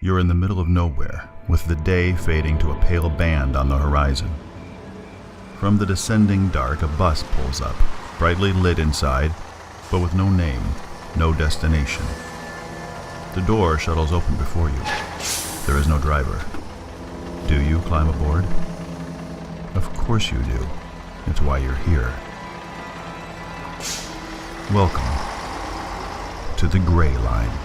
You're in the middle of nowhere, with the day fading to a pale band on the horizon. From the descending dark, a bus pulls up, brightly lit inside, but with no name, no destination. The door shuttles open before you. There is no driver. Do you climb aboard? Of course you do. It's why you're here. Welcome to the Gray Line.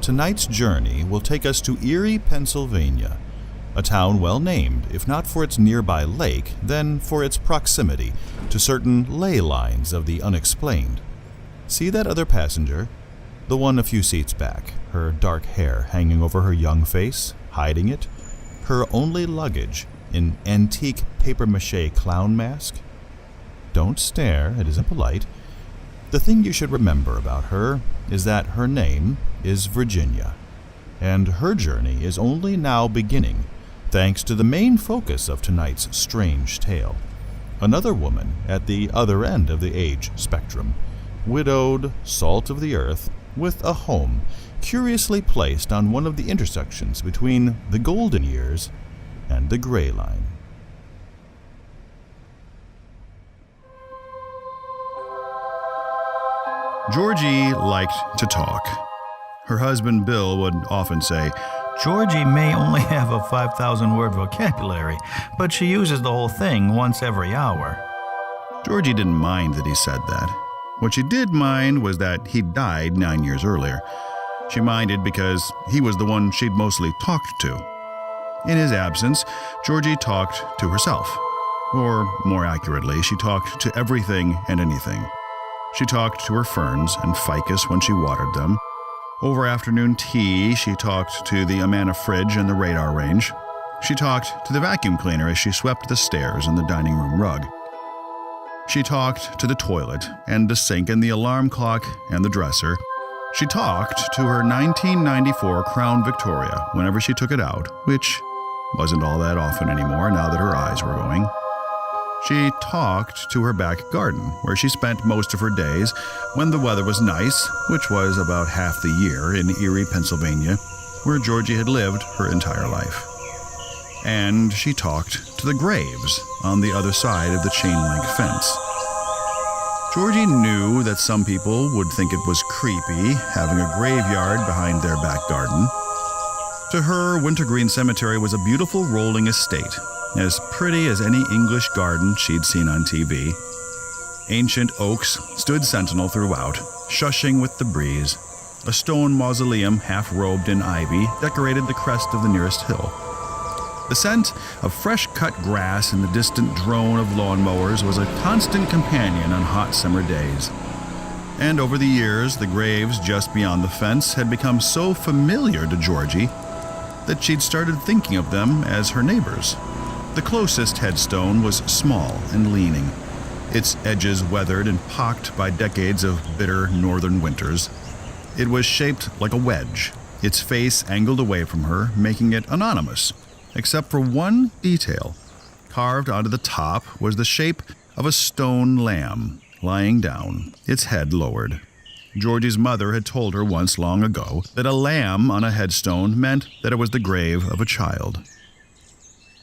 Tonight's journey will take us to Erie, Pennsylvania, a town well named, if not for its nearby lake, then for its proximity to certain ley lines of the unexplained. See that other passenger? The one a few seats back, her dark hair hanging over her young face, hiding it, her only luggage, an antique papier-mâché clown mask? Don't stare, it isn't polite. The thing you should remember about her is that her name is Virginia, and her journey is only now beginning, thanks to the main focus of tonight's strange tale. Another woman at the other end of the age spectrum, widowed, salt of the earth, with a home curiously placed on one of the intersections between the golden years and the Gray Line. Georgie liked to talk. Her husband Bill would often say, Georgie may only have a 5,000-word vocabulary, but she uses the whole thing once every hour. Georgie didn't mind that he said that. What she did mind was that he died 9 years earlier. She minded because he was the one she'd mostly talked to. In his absence, Georgie talked to herself. Or, more accurately, she talked to everything and anything. She talked to her ferns and ficus when she watered them. Over afternoon tea, she talked to the Amana fridge and the radar range. She talked to the vacuum cleaner as she swept the stairs and the dining room rug. She talked to the toilet and the sink and the alarm clock and the dresser. She talked to her 1994 Crown Victoria whenever she took it out, which wasn't all that often anymore now that her eyes were going. She talked to her back garden, where she spent most of her days when the weather was nice, which was about half the year in Erie, Pennsylvania, where Georgie had lived her entire life. And she talked to the graves on the other side of the chain-link fence. Georgie knew that some people would think it was creepy having a graveyard behind their back garden. To her, Wintergreen Cemetery was a beautiful rolling estate, as pretty as any English garden she'd seen on TV. Ancient oaks stood sentinel throughout, shushing with the breeze. A stone mausoleum half-robed in ivy decorated the crest of the nearest hill. The scent of fresh-cut grass and the distant drone of lawnmowers was a constant companion on hot summer days. And over the years, the graves just beyond the fence had become so familiar to Georgie that she'd started thinking of them as her neighbors. The closest headstone was small and leaning, its edges weathered and pocked by decades of bitter northern winters. It was shaped like a wedge, its face angled away from her, making it anonymous, except for one detail. Carved onto the top was the shape of a stone lamb, lying down, its head lowered. Georgie's mother had told her once long ago that a lamb on a headstone meant that it was the grave of a child.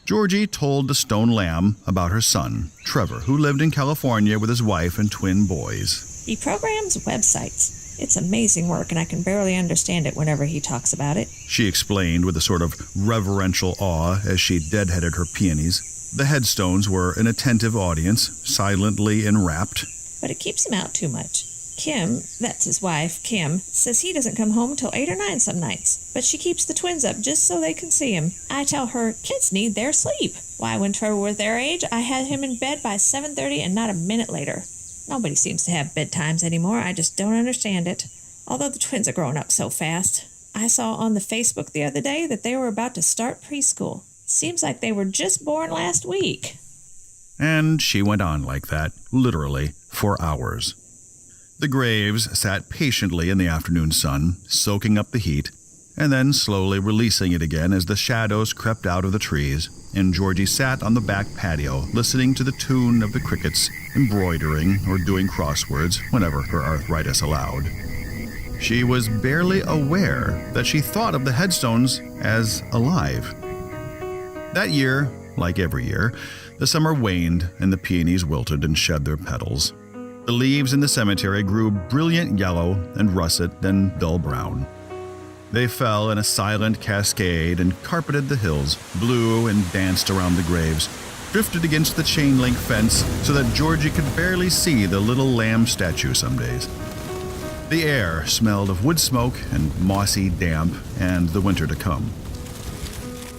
Georgie told the stone lamb about her son, Trevor, who lived in California with his wife and twin boys. He programs websites. It's amazing work, and I can barely understand it whenever he talks about it, she explained with a sort of reverential awe as she deadheaded her peonies. The headstones were an attentive audience, silently enwrapped. But it keeps him out too much. Kim, that's his wife, Kim, says he doesn't come home till 8 or 9 some nights, but she keeps the twins up just so they can see him. I tell her, kids need their sleep. Why, when Trevor was their age, I had him in bed by 7:30 and not a minute later. Nobody seems to have bedtimes anymore. I just don't understand it. Although the twins are growing up so fast. I saw on the Facebook the other day that they were about to start preschool. Seems like they were just born last week. And she went on like that, literally, for hours. The graves sat patiently in the afternoon sun, soaking up the heat, and then slowly releasing it again as the shadows crept out of the trees. and Georgie sat on the back patio listening to the tune of the crickets, embroidering or doing crosswords whenever her arthritis allowed. She was barely aware that she thought of the headstones as alive. That year, like every year, the summer waned and the peonies wilted and shed their petals. The leaves in the cemetery grew brilliant yellow and russet, then dull brown. They fell in a silent cascade and carpeted the hills, blew and danced around the graves, drifted against the chain-link fence so that Georgie could barely see the little lamb statue some days. The air smelled of wood smoke and mossy damp and the winter to come.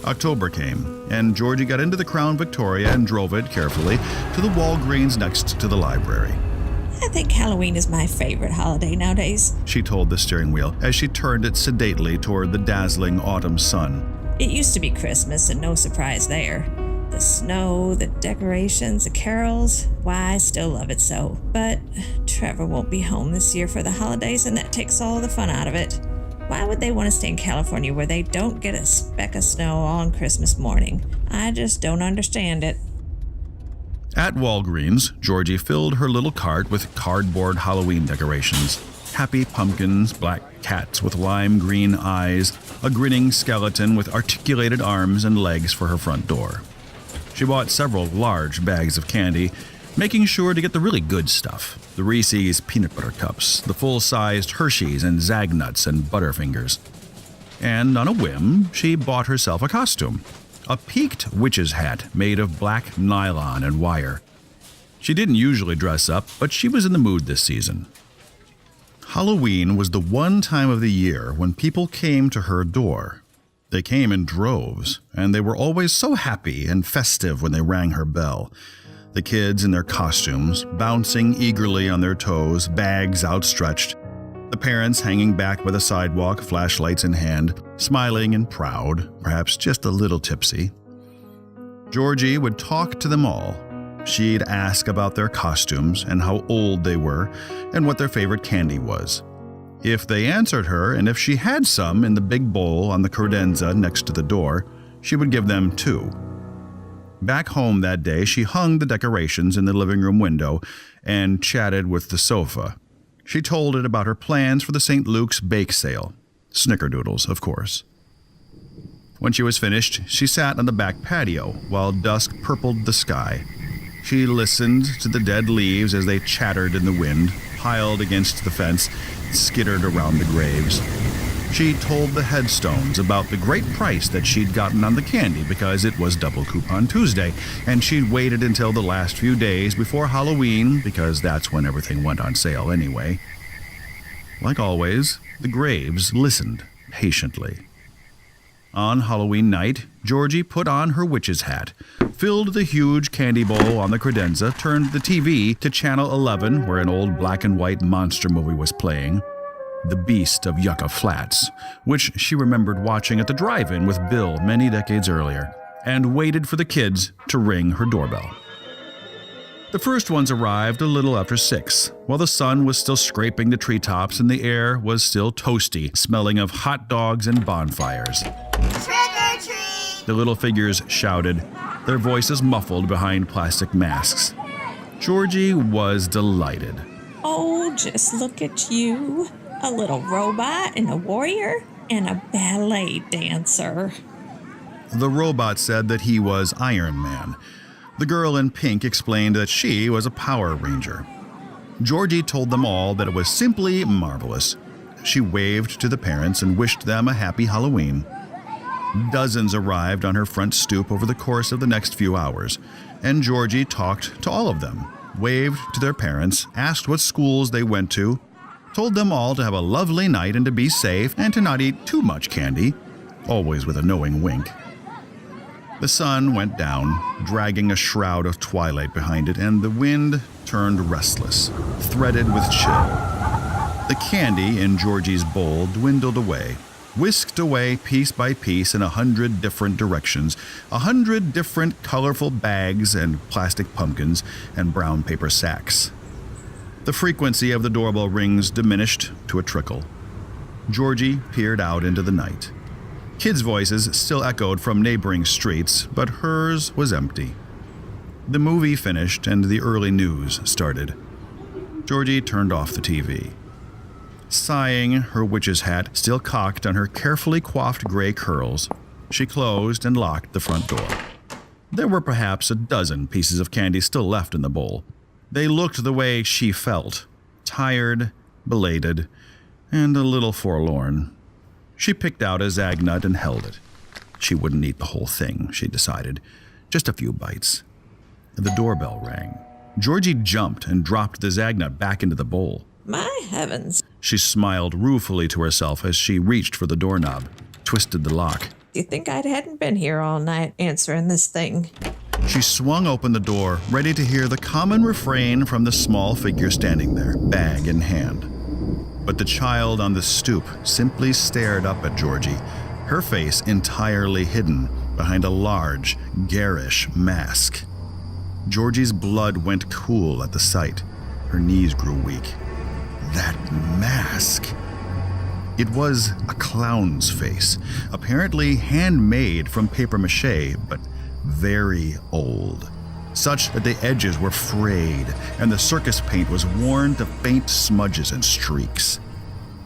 October came, and Georgie got into the Crown Victoria and drove it carefully to the Walgreens next to the library. I think Halloween is my favorite holiday nowadays. She told the steering wheel as she turned it sedately toward the dazzling autumn sun. It used to be Christmas and no surprise there. The snow, the decorations, the carols, why, I still love it so. But Trevor won't be home this year for the holidays, and that takes all the fun out of it. Why would they want to stay in California where they don't get a speck of snow on Christmas morning? I just don't understand it. At Walgreens, Georgie filled her little cart with cardboard Halloween decorations. Happy pumpkins, black cats with lime green eyes, a grinning skeleton with articulated arms and legs for her front door. She bought several large bags of candy, making sure to get the really good stuff. The Reese's peanut butter cups, the full-sized Hershey's and Zagnuts and Butterfingers. And on a whim, she bought herself a costume. A peaked witch's hat made of black nylon and wire. She didn't usually dress up, but she was in the mood this season. Halloween was the one time of the year when people came to her door. They came in droves, and they were always so happy and festive when they rang her bell. The kids in their costumes, bouncing eagerly on their toes, bags outstretched. The parents hanging back by the sidewalk, flashlights in hand, smiling and proud, perhaps just a little tipsy. Georgie would talk to them all. She'd ask about their costumes and how old they were and what their favorite candy was. If they answered her, and if she had some in the big bowl on the credenza next to the door, she would give them 2. Back home that day, she hung the decorations in the living room window and chatted with the sofa. She told it about her plans for the St. Luke's bake sale. Snickerdoodles, of course. When she was finished, she sat on the back patio while dusk purpled the sky. She listened to the dead leaves as they chattered in the wind, piled against the fence, skittered around the graves. She told the headstones about the great price that she'd gotten on the candy because it was Double Coupon Tuesday, and she'd waited until the last few days before Halloween because that's when everything went on sale anyway. Like always, the graves listened patiently. On Halloween night, Georgie put on her witch's hat, filled the huge candy bowl on the credenza, turned the TV to Channel 11 where an old black and white monster movie was playing, The Beast of Yucca Flats, which she remembered watching at the drive-in with Bill many decades earlier, and waited for the kids to ring her doorbell. The first ones arrived a little after 6, while the sun was still scraping the treetops and the air was still toasty, smelling of hot dogs and bonfires. Trick or treat! The little figures shouted, their voices muffled behind plastic masks. Georgie was delighted. Oh, just look at you. A little robot and a warrior and a ballet dancer. The robot said that he was Iron Man. The girl in pink explained that she was a Power Ranger. Georgie told them all that it was simply marvelous. She waved to the parents and wished them a happy Halloween. Dozens arrived on her front stoop over the course of the next few hours, and Georgie talked to all of them, waved to their parents, asked what schools they went to, told them all to have a lovely night and to be safe and to not eat too much candy, always with a knowing wink. The sun went down, dragging a shroud of twilight behind it, and the wind turned restless, threaded with chill. The candy in Georgie's bowl dwindled away, whisked away piece by piece in 100 different directions, 100 different colorful bags and plastic pumpkins and brown paper sacks. The frequency of the doorbell rings diminished to a trickle. Georgie peered out into the night. Kids' voices still echoed from neighboring streets, but hers was empty. The movie finished and the early news started. Georgie turned off the TV. Sighing, her witch's hat still cocked on her carefully coiffed gray curls, she closed and locked the front door. There were perhaps a dozen pieces of candy still left in the bowl. They looked the way she felt, tired, belated, and a little forlorn. She picked out a Zagnut and held it. She wouldn't eat the whole thing, she decided, just a few bites. The doorbell rang. Georgie jumped and dropped the Zagnut back into the bowl. My heavens. She smiled ruefully to herself as she reached for the doorknob, twisted the lock. You think I hadn't been here all night answering this thing? She swung open the door, ready to hear the common refrain from the small figure standing there, bag in hand. But the child on the stoop simply stared up at Georgie, her face entirely hidden behind a large, garish mask. Georgie's blood went cool at the sight. Her knees grew weak. That mask! It was a clown's face, apparently handmade from papier-mâché, but very old, such that the edges were frayed and the circus paint was worn to faint smudges and streaks.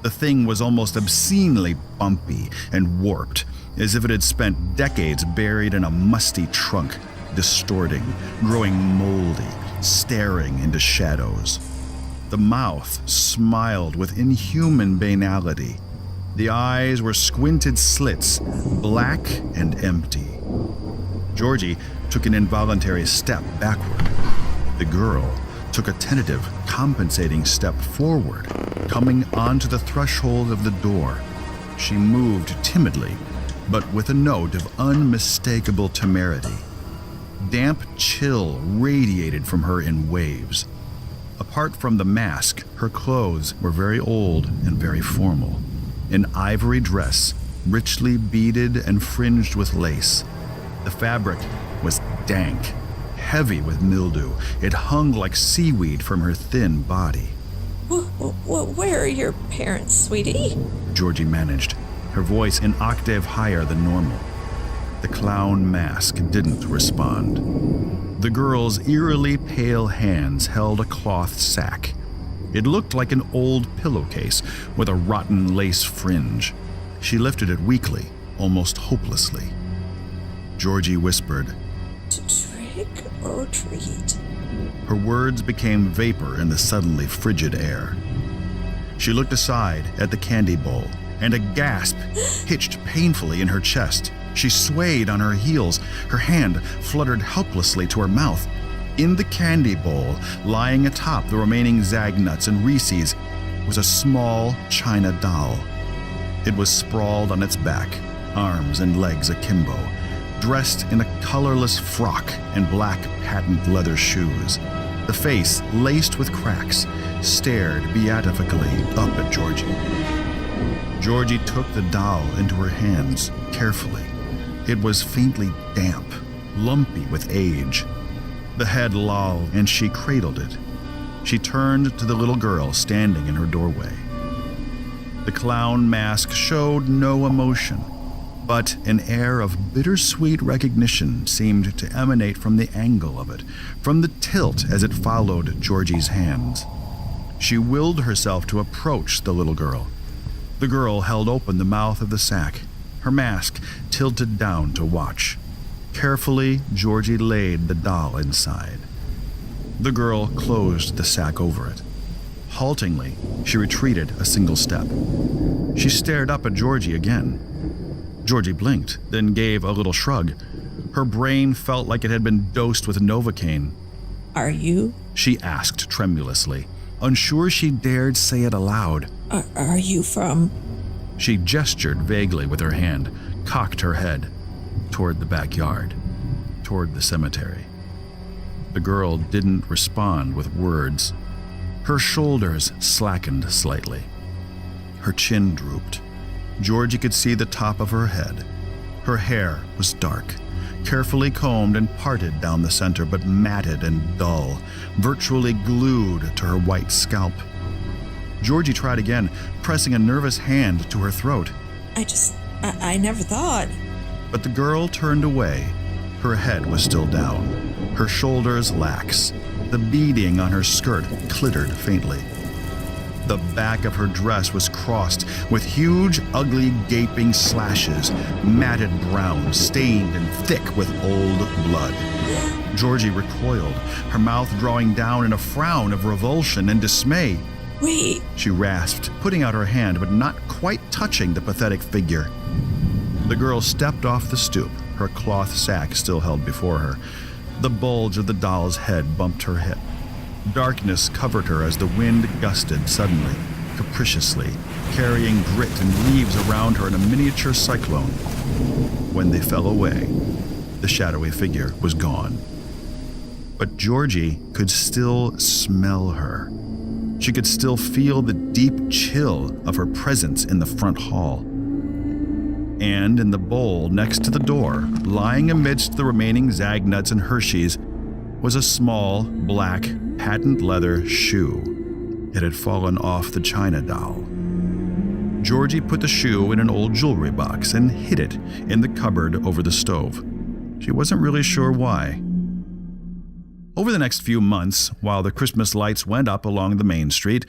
The thing was almost obscenely bumpy and warped, as if it had spent decades buried in a musty trunk, distorting, growing moldy, staring into shadows. The mouth smiled with inhuman banality. The eyes were squinted slits, black and empty. Georgie took an involuntary step backward. The girl took a tentative, compensating step forward, coming onto the threshold of the door. She moved timidly, but with a note of unmistakable temerity. Damp chill radiated from her in waves. Apart from the mask, her clothes were very old and very formal. An ivory dress, richly beaded and fringed with lace. The fabric was dank, heavy with mildew. It hung like seaweed from her thin body. Where are your parents, sweetie? Georgie managed, her voice an octave higher than normal. The clown mask didn't respond. The girl's eerily pale hands held a cloth sack. It looked like an old pillowcase with a rotten lace fringe. She lifted it weakly, almost hopelessly. Georgie whispered, Trick or treat? Her words became vapor in the suddenly frigid air. She looked aside at the candy bowl, and a gasp hitched painfully in her chest. She swayed on her heels. Her hand fluttered helplessly to her mouth. In the candy bowl, lying atop the remaining Zagnuts and Reese's, was a small china doll. It was sprawled on its back, arms and legs akimbo, dressed in a colorless frock and black patent leather shoes. The face, laced with cracks, stared beatifically up at Georgie. Georgie took the doll into her hands, carefully. It was faintly damp, lumpy with age. The head lolled, and she cradled it. She turned to the little girl standing in her doorway. The clown mask showed no emotion, but an air of bittersweet recognition seemed to emanate from the angle of it, from the tilt as it followed Georgie's hands. She willed herself to approach the little girl. The girl held open the mouth of the sack, her mask tilted down to watch. Carefully, Georgie laid the doll inside. The girl closed the sack over it. Haltingly, she retreated a single step. She stared up at Georgie again. Georgie blinked, then gave a little shrug. Her brain felt like it had been dosed with Novocaine. Are you? She asked tremulously, unsure she dared say it aloud. Are you from? She gestured vaguely with her hand, cocked her head toward the backyard, toward the cemetery. The girl didn't respond with words. Her shoulders slackened slightly. Her chin drooped. Georgie could see the top of her head. Her hair was dark, carefully combed and parted down the center, but matted and dull, virtually glued to her white scalp. Georgie tried again, pressing a nervous hand to her throat. I just I never thought. But the girl turned away. Her head was still down, her shoulders lax. The beading on her skirt glittered faintly. The back of her dress was crossed with huge, ugly, gaping slashes, matted brown, stained and thick with old blood. Georgie recoiled, her mouth drawing down in a frown of revulsion and dismay. Wait. She rasped, putting out her hand but not quite touching the pathetic figure. The girl stepped off the stoop, her cloth sack still held before her. The bulge of the doll's head bumped her hip. Darkness covered her as the wind gusted suddenly, capriciously, carrying grit and leaves around her in a miniature cyclone. When they fell away, the shadowy figure was gone. But Georgie could still smell her. She could still feel the deep chill of her presence in the front hall. And in the bowl next to the door, lying amidst the remaining Zagnuts and Hershey's, was a small, black, patent leather shoe. It had fallen off the China doll. Georgie put the shoe in an old jewelry box and hid it in the cupboard over the stove. She wasn't really sure why. Over the next few months, while the Christmas lights went up along the main street,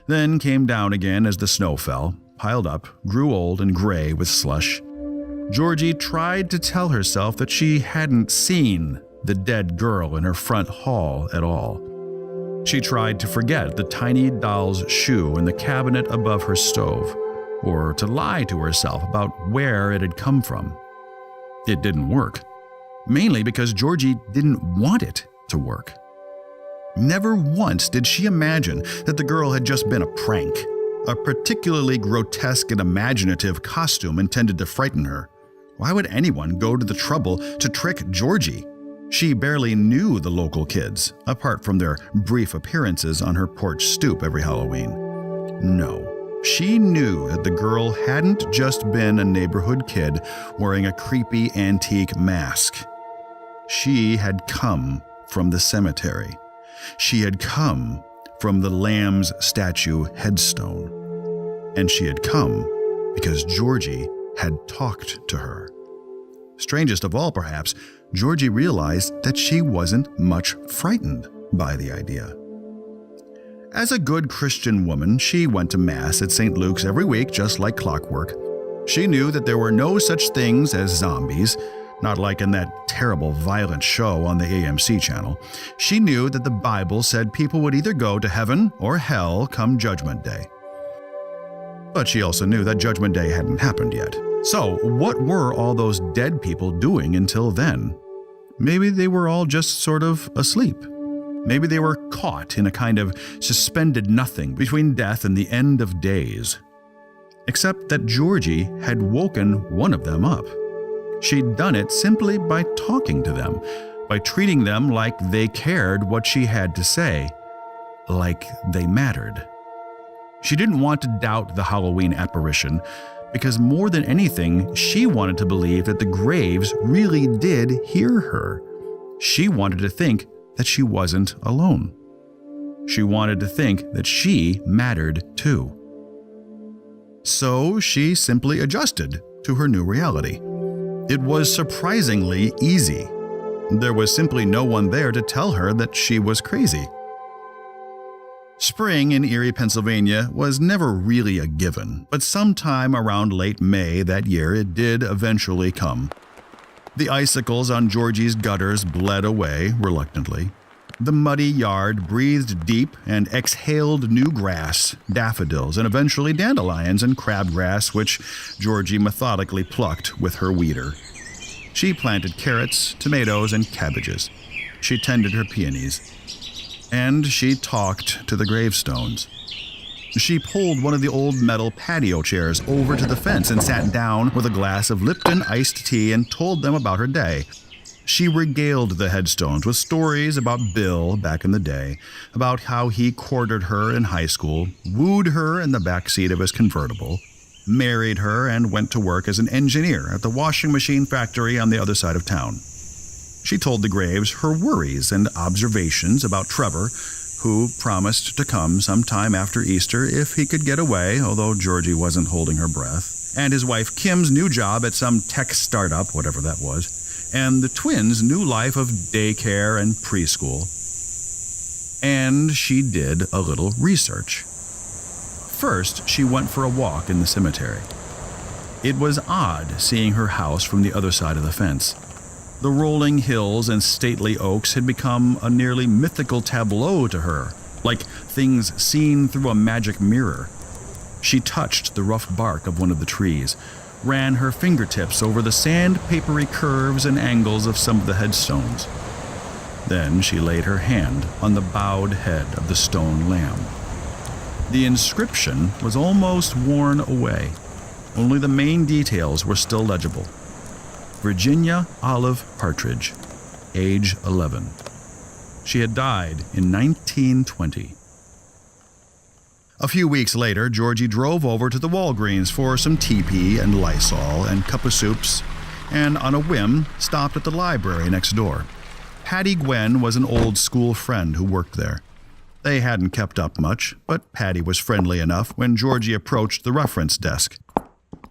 then came down again as the snow fell, piled up, grew old and gray with slush, Georgie tried to tell herself that she hadn't seen the dead girl in her front hall at all. She tried to forget the tiny doll's shoe in the cabinet above her stove, or to lie to herself about where it had come from. It didn't work, mainly because Georgie didn't want it to work. Never once did she imagine that the girl had just been a prank, a particularly grotesque and imaginative costume intended to frighten her. Why would anyone go to the trouble to trick Georgie? She barely knew the local kids, apart from their brief appearances on her porch stoop every Halloween. No, she knew that the girl hadn't just been a neighborhood kid wearing a creepy antique mask. She had come from the cemetery. She had come from the Lamb's statue headstone. And she had come because Georgie had talked to her. Strangest of all, perhaps, Georgie realized that she wasn't much frightened by the idea. As a good Christian woman, she went to Mass at St. Luke's every week just like clockwork. She knew that there were no such things as zombies, not like in that terrible violent show on the AMC channel. She knew that the Bible said people would either go to heaven or hell come Judgment Day. But she also knew that Judgment Day hadn't happened yet. So, what were all those dead people doing until then? Maybe they were all just sort of asleep. Maybe they were caught in a kind of suspended nothing between death and the end of days. Except that Georgie had woken one of them up. She'd done it simply by talking to them, by treating them like they cared what she had to say, like they mattered. She didn't want to doubt the Halloween apparition, because more than anything, she wanted to believe that the graves really did hear her. She wanted to think that she wasn't alone. She wanted to think that she mattered too. So she simply adjusted to her new reality. It was surprisingly easy. There was simply no one there to tell her that she was crazy. Spring in Erie, Pennsylvania was never really a given, but sometime around late May that year it did eventually come. The icicles on Georgie's gutters bled away reluctantly. The muddy yard breathed deep and exhaled new grass, daffodils, and eventually dandelions and crabgrass, which Georgie methodically plucked with her weeder. She planted carrots, tomatoes, and cabbages. She tended her peonies. And she talked to the gravestones. She pulled one of the old metal patio chairs over to the fence and sat down with a glass of Lipton iced tea and told them about her day. She regaled the headstones with stories about Bill back in the day, about how he courted her in high school, wooed her in the backseat of his convertible, married her, and went to work as an engineer at the washing machine factory on the other side of town. She told the graves her worries and observations about Trevor, who promised to come sometime after Easter if he could get away, although Georgie wasn't holding her breath. and his wife Kim's new job at some tech startup, whatever that was, and the twins' new life of daycare and preschool. And she did a little research. First, she went for a walk in the cemetery. It was odd seeing her house from the other side of the fence. The rolling hills and stately oaks had become a nearly mythical tableau to her, like things seen through a magic mirror. She touched the rough bark of one of the trees, ran her fingertips over the sandpapery curves and angles of some of the headstones. Then she laid her hand on the bowed head of the stone lamb. The inscription was almost worn away. Only the main details were still legible. Virginia Olive Partridge, age 11. She had died in 1920. A few weeks later, Georgie drove over to the Walgreens for some TP and Lysol and cup of soups, and on a whim, stopped at the library next door. Patty Gwen was an old school friend who worked there. They hadn't kept up much, but Patty was friendly enough when Georgie approached the reference desk.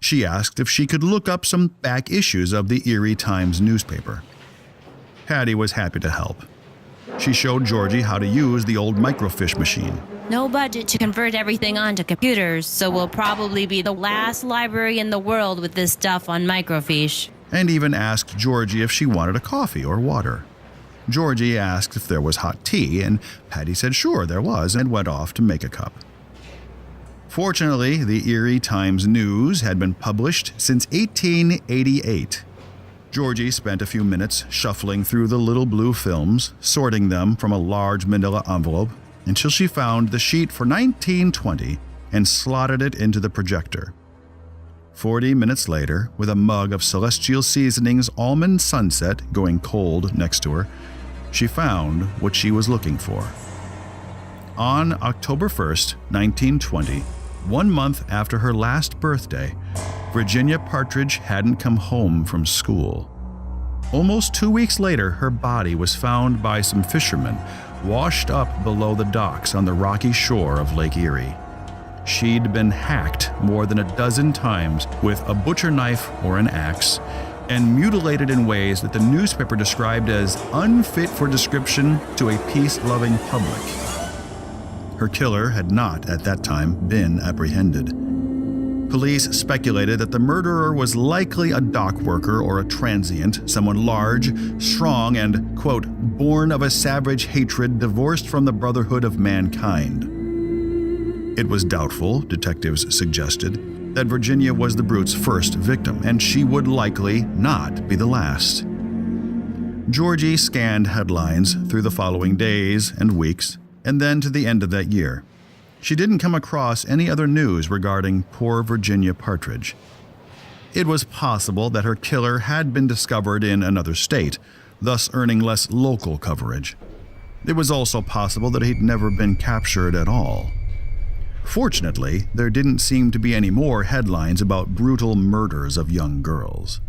She asked if she could look up some back issues of the Erie Times newspaper. Patty was happy to help. She showed Georgie how to use the old microfiche machine. No budget to convert everything onto computers, so we'll probably be the last library in the world with this stuff on microfiche. And even asked Georgie if she wanted a coffee or water. Georgie asked if there was hot tea, and Patty said sure there was, and went off to make a cup. Fortunately, the Erie Times News had been published since 1888. Georgie spent a few minutes shuffling through the little blue films, sorting them from a large manila envelope, until she found the sheet for 1920 and slotted it into the projector. 40 minutes later, with a mug of Celestial Seasonings Almond Sunset going cold next to her, she found what she was looking for. On October 1st, 1920, 1 month after her last birthday, Virginia Partridge hadn't come home from school. Almost 2 weeks later, her body was found by some fishermen washed up below the docks on the rocky shore of Lake Erie. She'd been hacked more than a dozen times with a butcher knife or an axe, and mutilated in ways that the newspaper described as unfit for description to a peace-loving public. Her killer had not, at that time, been apprehended. Police speculated that the murderer was likely a dock worker or a transient, someone large, strong, and, quote, born of a savage hatred divorced from the brotherhood of mankind. It was doubtful, detectives suggested, that Virginia was the brute's first victim, and she would likely not be the last. Georgie scanned headlines through the following days and weeks, and then to the end of that year. She didn't come across any other news regarding poor Virginia Partridge. It was possible that her killer had been discovered in another state, thus earning less local coverage. It was also possible that he'd never been captured at all. Fortunately, there didn't seem to be any more headlines about brutal murders of young girls.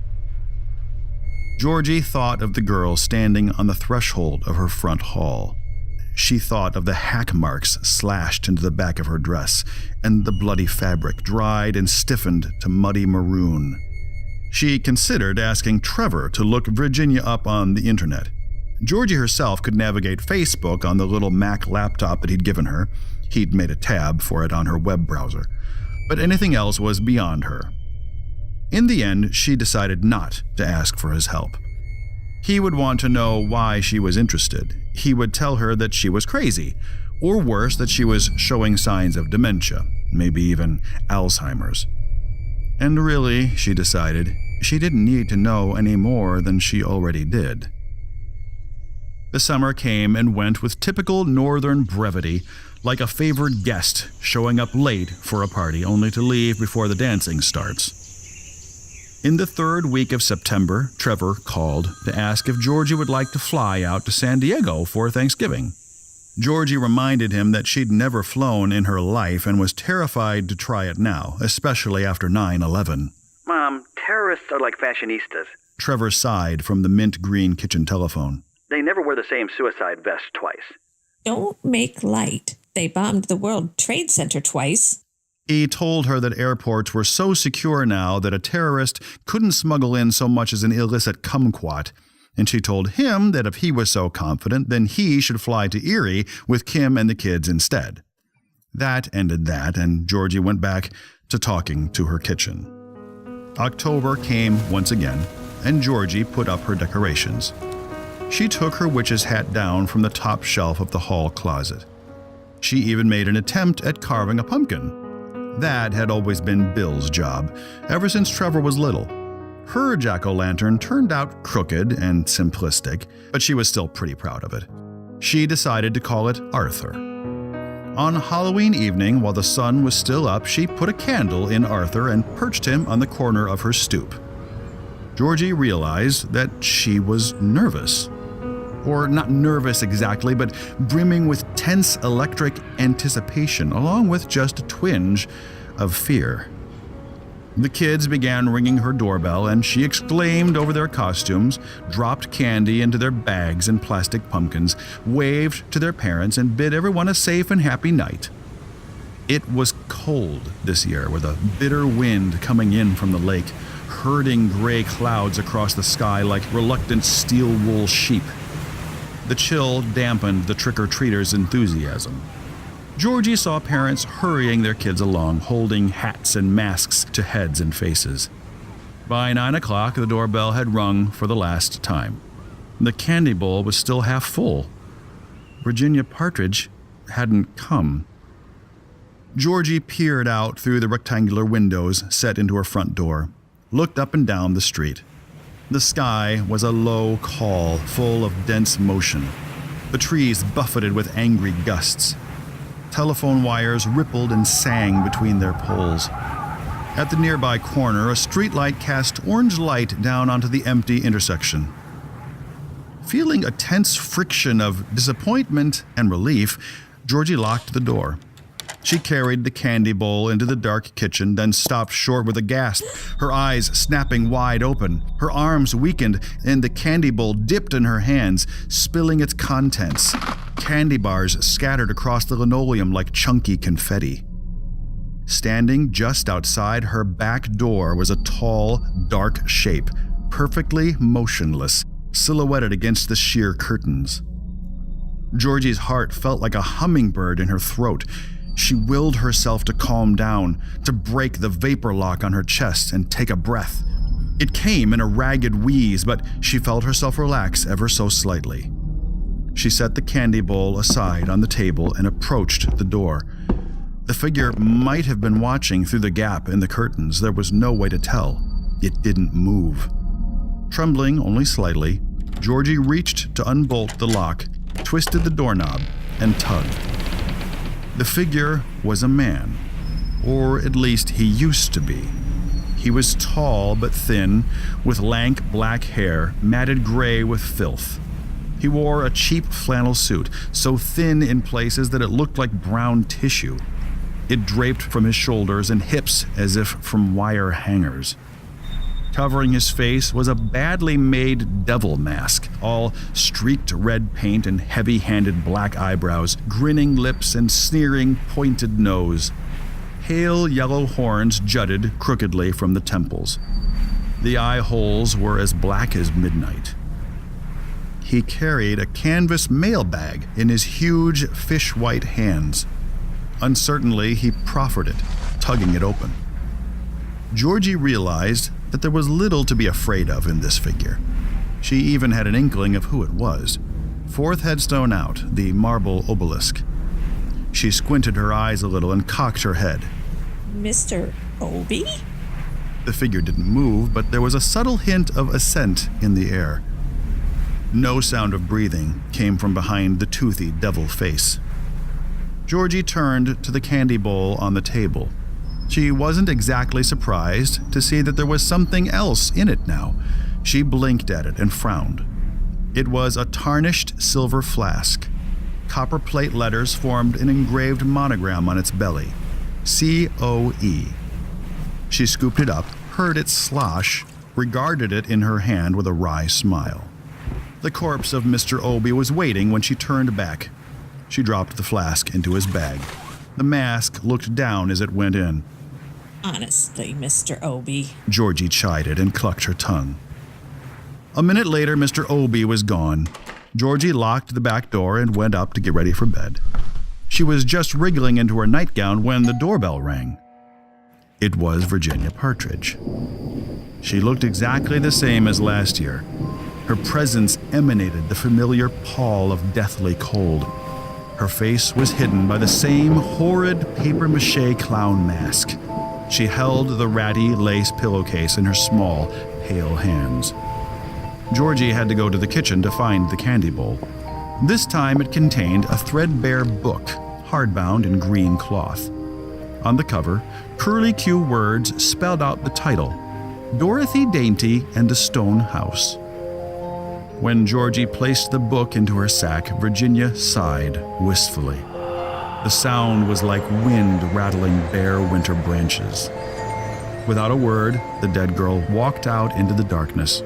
Georgie thought of the girl standing on the threshold of her front hall. She thought of the hack marks slashed into the back of her dress and the bloody fabric dried and stiffened to muddy maroon. She considered asking Trevor to look Virginia up on the internet. Georgie herself could navigate Facebook on the little Mac laptop that he'd given her. He'd made a tab for it on her web browser. But anything else was beyond her. In the end, she decided not to ask for his help. He would want to know why she was interested. He would tell her that she was crazy, or worse, that she was showing signs of dementia, maybe even Alzheimer's. And really, she decided, she didn't need to know any more than she already did. The summer came and went with typical northern brevity, like a favored guest showing up late for a party only to leave before the dancing starts. In the third week of September, Trevor called to ask if Georgie would like to fly out to San Diego for Thanksgiving. Georgie reminded him that she'd never flown in her life and was terrified to try it now, especially after 9/11. Mom, terrorists are like fashionistas. Trevor sighed from the mint green kitchen telephone. They never wear the same suicide vest twice. Don't make light. They bombed the World Trade Center twice. He told her that airports were so secure now that a terrorist couldn't smuggle in so much as an illicit kumquat, and she told him that if he was so confident, then he should fly to Erie with Kim and the kids instead. That ended that, and Georgie went back to talking to her kitchen. October came once again, and Georgie put up her decorations. She took her witch's hat down from the top shelf of the hall closet. She even made an attempt at carving a pumpkin. That had always been Bill's job, ever since Trevor was little. Her jack-o'-lantern turned out crooked and simplistic, but she was still pretty proud of it. She decided to call it Arthur. On Halloween evening, while the sun was still up, she put a candle in Arthur and perched him on the corner of her stoop. Georgie realized that she was nervous. Or not nervous exactly, but brimming with tense electric anticipation, along with just a twinge of fear. The kids began ringing her doorbell, and she exclaimed over their costumes, dropped candy into their bags and plastic pumpkins, waved to their parents, and bid everyone a safe and happy night. It was cold this year, with a bitter wind coming in from the lake, herding gray clouds across the sky like reluctant steel-wool sheep. The chill dampened the trick-or-treaters' enthusiasm. Georgie saw parents hurrying their kids along, holding hats and masks to heads and faces. By 9 o'clock, the doorbell had rung for the last time. The candy bowl was still half full. Virginia Partridge hadn't come. Georgie peered out through the rectangular windows set into her front door, looked up and down the street. The sky was a low call, full of dense motion. The trees buffeted with angry gusts. Telephone wires rippled and sang between their poles. At the nearby corner, a streetlight cast orange light down onto the empty intersection. Feeling a tense friction of disappointment and relief, Georgie locked the door. She carried the candy bowl into the dark kitchen, then stopped short with a gasp, her eyes snapping wide open. Her arms weakened, and the candy bowl dipped in her hands, spilling its contents. Candy bars scattered across the linoleum like chunky confetti. Standing just outside her back door was a tall, dark shape, perfectly motionless, silhouetted against the sheer curtains. Georgie's heart felt like a hummingbird in her throat. She willed herself to calm down, to break the vapor lock on her chest and take a breath. It came in a ragged wheeze, but she felt herself relax ever so slightly. She set the candy bowl aside on the table and approached the door. The figure might have been watching through the gap in the curtains. There was no way to tell. It didn't move. Trembling only slightly, Georgie reached to unbolt the lock, twisted the doorknob, and tugged. The figure was a man, or at least he used to be. He was tall but thin, with lank black hair, matted gray with filth. He wore a cheap flannel suit, so thin in places that it looked like brown tissue. It draped from his shoulders and hips as if from wire hangers. Covering his face was a badly made devil mask, all streaked red paint and heavy-handed black eyebrows, grinning lips and sneering pointed nose. Pale yellow horns jutted crookedly from the temples. The eye holes were as black as midnight. He carried a canvas mailbag in his huge fish-white hands. Uncertainly, he proffered it, tugging it open. Georgie realized that there was little to be afraid of in this figure. She even had an inkling of who it was. Fourth headstone out, the marble obelisk. She squinted her eyes a little and cocked her head. Mr. Obie? The figure didn't move, but there was a subtle hint of assent in the air. No sound of breathing came from behind the toothy devil face. Georgie turned to the candy bowl on the table. She wasn't exactly surprised to see that there was something else in it now. She blinked at it and frowned. It was a tarnished silver flask. Copper plate letters formed an engraved monogram on its belly. C-O-E. She scooped it up, heard it slosh, regarded it in her hand with a wry smile. The corpse of Mr. Obie was waiting when she turned back. She dropped the flask into his bag. The mask looked down as it went in. Honestly, Mr. Obie. Georgie chided and clucked her tongue. A minute later, Mr. Obie was gone. Georgie locked the back door and went up to get ready for bed. She was just wriggling into her nightgown when the doorbell rang. It was Virginia Partridge. She looked exactly the same as last year. Her presence emanated the familiar pall of deathly cold. Her face was hidden by the same horrid papier-mâché clown mask. She held the ratty lace pillowcase in her small, pale hands. Georgie had to go to the kitchen to find the candy bowl. This time it contained a threadbare book, hardbound in green cloth. On the cover, curly-Q words spelled out the title, Dorothy Dainty and the Stone House. When Georgie placed the book into her sack, Virginia sighed wistfully. The sound was like wind rattling bare winter branches. Without a word, the dead girl walked out into the darkness.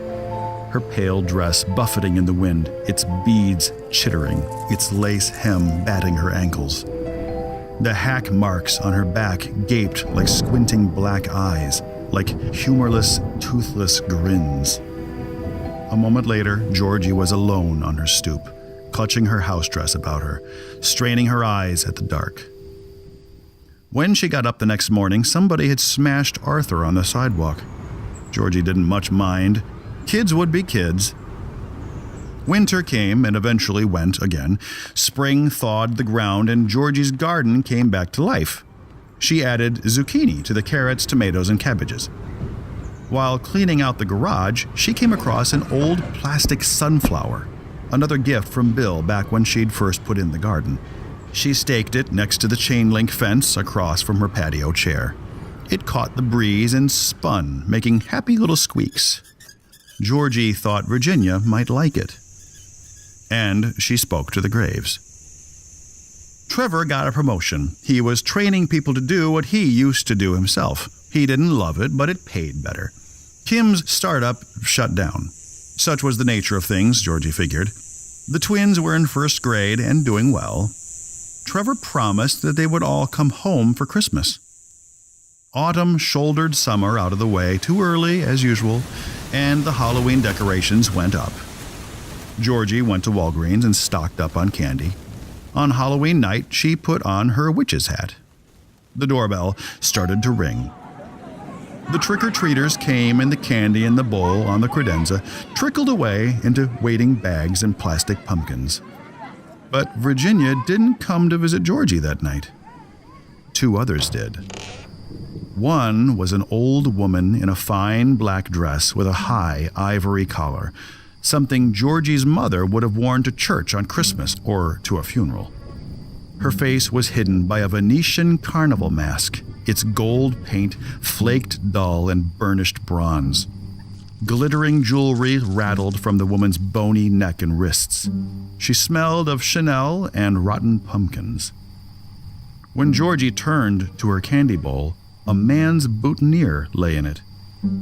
Her pale dress buffeting in the wind, its beads chittering, its lace hem batting her ankles. The hack marks on her back gaped like squinting black eyes, like humorless, toothless grins. A moment later, Georgie was alone on her stoop, clutching her house dress about her, straining her eyes at the dark. When she got up the next morning, somebody had smashed Arthur on the sidewalk. Georgie didn't much mind. Kids would be kids. Winter came and eventually went again. Spring thawed the ground and Georgie's garden came back to life. She added zucchini to the carrots, tomatoes, and cabbages. While cleaning out the garage, she came across an old plastic sunflower, another gift from Bill back when she'd first put in the garden. She staked it next to the chain-link fence across from her patio chair. It caught the breeze and spun, making happy little squeaks. Georgie thought Virginia might like it. And she spoke to the Graves. Trevor got a promotion. He was training people to do what he used to do himself. He didn't love it, but it paid better. Kim's startup shut down. Such was the nature of things, Georgie figured. The twins were in first grade and doing well. Trevor promised that they would all come home for Christmas. Autumn shouldered summer out of the way too early, as usual, and the Halloween decorations went up. Georgie went to Walgreens and stocked up on candy. On Halloween night, she put on her witch's hat. The doorbell started to ring. The trick-or-treaters came and the candy in the bowl on the credenza trickled away into waiting bags and plastic pumpkins. But Virginia didn't come to visit Georgie that night. Two others did. One was an old woman in a fine black dress with a high ivory collar, something Georgie's mother would have worn to church on Christmas or to a funeral. Her face was hidden by a Venetian carnival mask, its gold paint flaked dull and burnished bronze. Glittering jewelry rattled from the woman's bony neck and wrists. She smelled of Chanel and rotten pumpkins. When Georgie turned to her candy bowl, a man's boutonniere lay in it.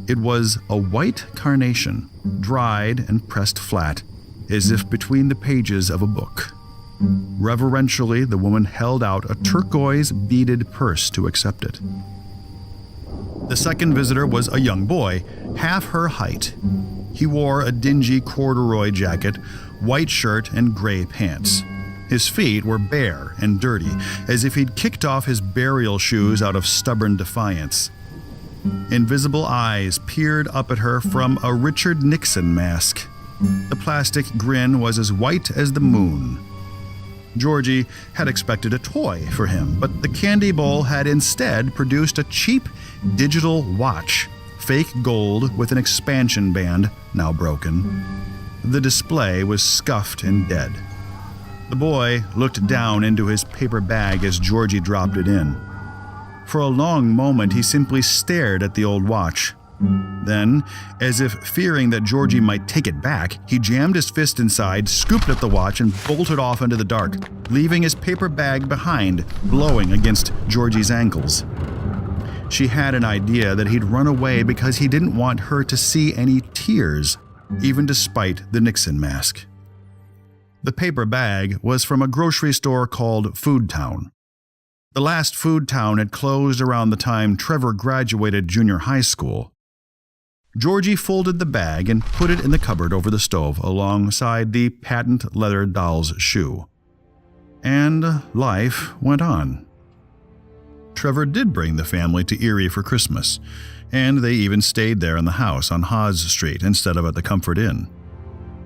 It was a white carnation, dried and pressed flat, as if between the pages of a book. Reverentially, the woman held out a turquoise beaded purse to accept it. The second visitor was a young boy, half her height. He wore a dingy corduroy jacket, white shirt, and gray pants. His feet were bare and dirty, as if he'd kicked off his burial shoes out of stubborn defiance. Invisible eyes peered up at her from a Richard Nixon mask. The plastic grin was as white as the moon. Georgie had expected a toy for him, but the candy bowl had instead produced a cheap digital watch, fake gold with an expansion band, now broken. The display was scuffed and dead. The boy looked down into his paper bag as Georgie dropped it in. For a long moment, he simply stared at the old watch. Then, as if fearing that Georgie might take it back, he jammed his fist inside, scooped at the watch, and bolted off into the dark, leaving his paper bag behind, blowing against Georgie's ankles. She had an idea that he'd run away because he didn't want her to see any tears, even despite the Nixon mask. The paper bag was from a grocery store called Food Town. The last food town had closed around the time Trevor graduated junior high school. Georgie folded the bag and put it in the cupboard over the stove alongside the patent leather doll's shoe. And life went on. Trevor did bring the family to Erie for Christmas, and they even stayed there in the house on Hawes Street instead of at the Comfort Inn.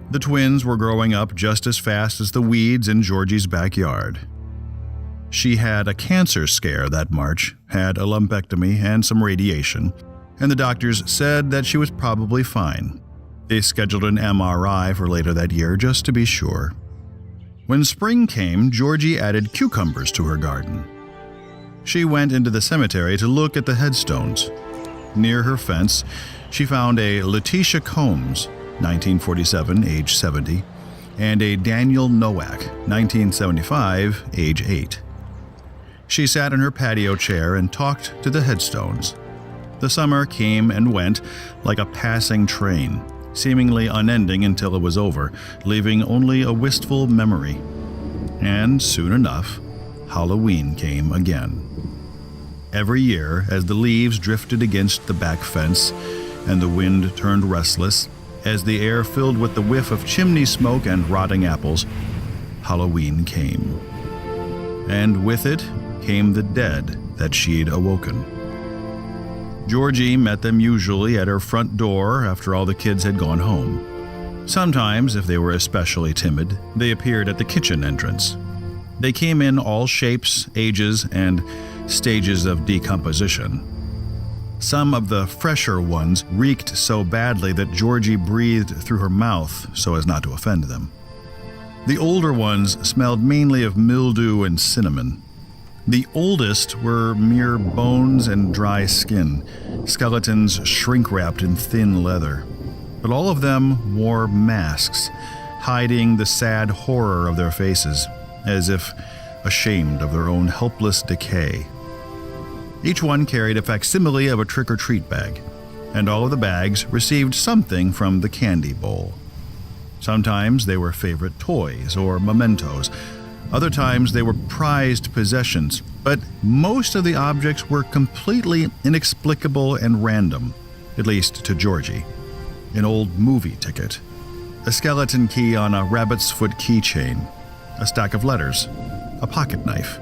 The twins were growing up just as fast as the weeds in Georgie's backyard. She had a cancer scare that March, had a lumpectomy and some radiation, and the doctors said that she was probably fine. They scheduled an MRI for later that year just to be sure. When spring came, Georgie added cucumbers to her garden. She went into the cemetery to look at the headstones. Near her fence, she found a Letitia Combs, 1947, age 70, and a Daniel Nowak, 1975, age 8. She sat in her patio chair and talked to the headstones. The summer came and went like a passing train, seemingly unending until it was over, leaving only a wistful memory. And soon enough, Halloween came again. Every year, as the leaves drifted against the back fence and the wind turned restless, as the air filled with the whiff of chimney smoke and rotting apples, Halloween came. And with it came the dead that she'd awoken. Georgie met them usually at her front door after all the kids had gone home. Sometimes, if they were especially timid, they appeared at the kitchen entrance. They came in all shapes, ages, and stages of decomposition. Some of the fresher ones reeked so badly that Georgie breathed through her mouth so as not to offend them. The older ones smelled mainly of mildew and cinnamon. The oldest were mere bones and dry skin, skeletons shrink-wrapped in thin leather. But all of them wore masks, hiding the sad horror of their faces, as if ashamed of their own helpless decay. Each one carried a facsimile of a trick-or-treat bag, and all of the bags received something from the candy bowl. Sometimes they were favorite toys or mementos. Other times they were prized possessions, but most of the objects were completely inexplicable and random, at least to Georgie. An old movie ticket, a skeleton key on a rabbit's foot keychain, a stack of letters, a pocket knife.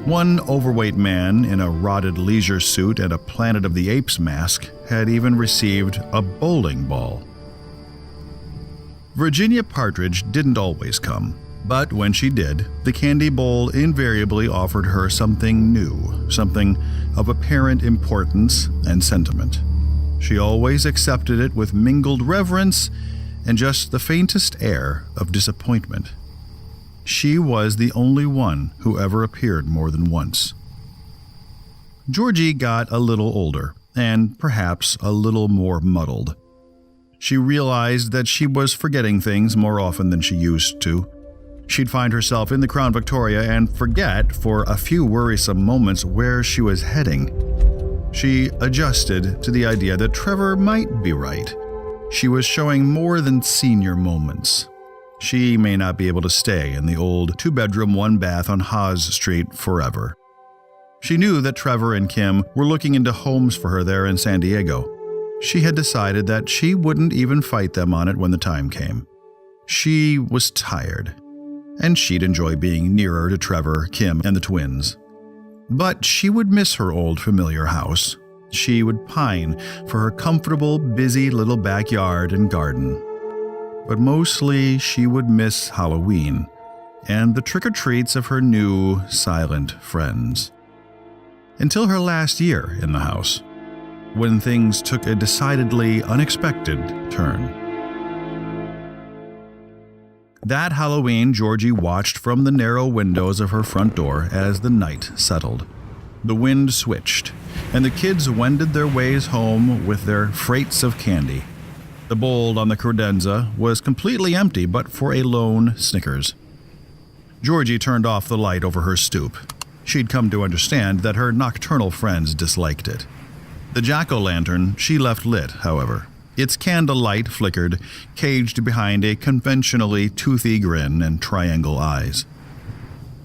One overweight man in a rotted leisure suit and a Planet of the Apes mask had even received a bowling ball. Virginia Partridge didn't always come. But when she did, the candy bowl invariably offered her something new, something of apparent importance and sentiment. She always accepted it with mingled reverence and just the faintest air of disappointment. She was the only one who ever appeared more than once. Georgie got a little older, and perhaps a little more muddled. She realized that she was forgetting things more often than she used to. She'd find herself in the Crown Victoria and forget for a few worrisome moments where she was heading. She adjusted to the idea that Trevor might be right. She was showing more than senior moments. She may not be able to stay in the old 2-bedroom, 1-bath on Hawes Street forever. She knew that Trevor and Kim were looking into homes for her there in San Diego. She had decided that she wouldn't even fight them on it when the time came. She was tired, and she'd enjoy being nearer to Trevor, Kim, and the twins. But she would miss her old familiar house. She would pine for her comfortable, busy little backyard and garden. But mostly she would miss Halloween and the trick-or-treats of her new, silent friends. Until her last year in the house, when things took a decidedly unexpected turn. That Halloween, Georgie watched from the narrow windows of her front door as the night settled. The wind switched, and the kids wended their ways home with their freights of candy. The bowl on the credenza was completely empty but for a lone Snickers. Georgie turned off the light over her stoop. She'd come to understand that her nocturnal friends disliked it. The jack-o'-lantern she left lit, however. Its candlelight flickered, caged behind a conventionally toothy grin and triangle eyes.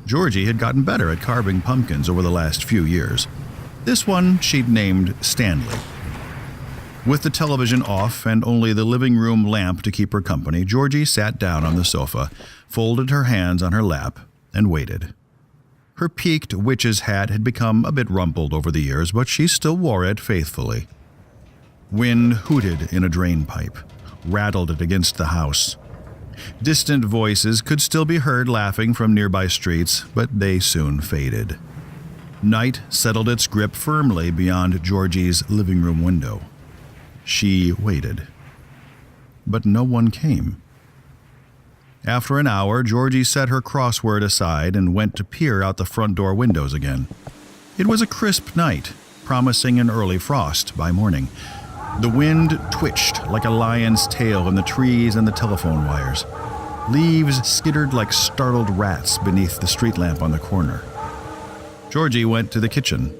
Georgie had gotten better at carving pumpkins over the last few years. This one she'd named Stanley. With the television off and only the living room lamp to keep her company, Georgie sat down on the sofa, folded her hands on her lap, and waited. Her peaked witch's hat had become a bit rumpled over the years, but she still wore it faithfully. Wind hooted in a drain pipe, rattled it against the house. Distant voices could still be heard laughing from nearby streets, but they soon faded. Night settled its grip firmly beyond Georgie's living room window. She waited. But no one came. After an hour, Georgie set her crossword aside and went to peer out the front door windows again. It was a crisp night, promising an early frost by morning. The wind twitched like a lion's tail in the trees and the telephone wires. Leaves skittered like startled rats beneath the street lamp on the corner. Georgie went to the kitchen.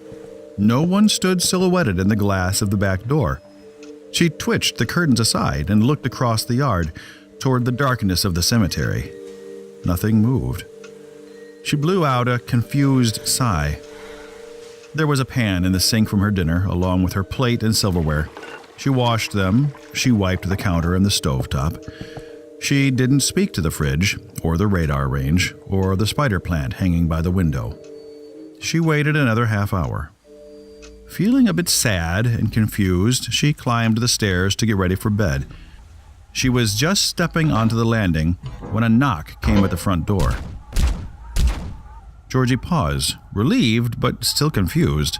No one stood silhouetted in the glass of the back door. She twitched the curtains aside and looked across the yard toward the darkness of the cemetery. Nothing moved. She blew out a confused sigh. There was a pan in the sink from her dinner, along with her plate and silverware. She washed them. She wiped the counter and the stovetop. She didn't speak to the fridge, or the radar range, or the spider plant hanging by the window. She waited another half hour. Feeling a bit sad and confused, she climbed the stairs to get ready for bed. She was just stepping onto the landing when a knock came at the front door. Georgie paused, relieved but still confused.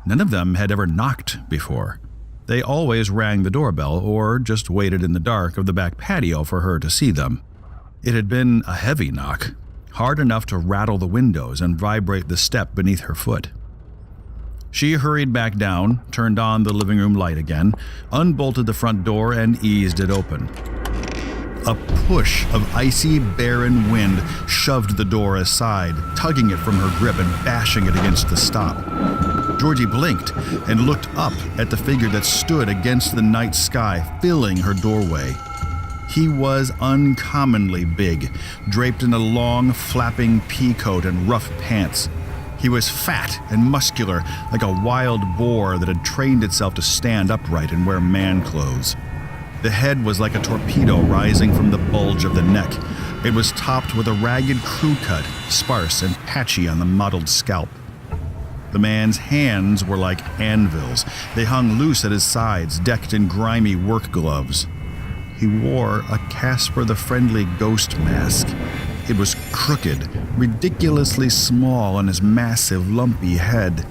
None of them had ever knocked before. They always rang the doorbell or just waited in the dark of the back patio for her to see them. It had been a heavy knock, hard enough to rattle the windows and vibrate the step beneath her foot. She hurried back down, turned on the living room light again, unbolted the front door, and eased it open. A push of icy, barren wind shoved the door aside, tugging it from her grip and bashing it against the stop. Georgie blinked and looked up at the figure that stood against the night sky, filling her doorway. He was uncommonly big, draped in a long, flapping pea coat and rough pants. He was fat and muscular, like a wild boar that had trained itself to stand upright and wear man clothes. The head was like a torpedo rising from the bulge of the neck. It was topped with a ragged crew cut, sparse and patchy on the mottled scalp. The man's hands were like anvils. They hung loose at his sides, decked in grimy work gloves. He wore a Casper the Friendly Ghost mask. It was crooked, ridiculously small on his massive, lumpy head.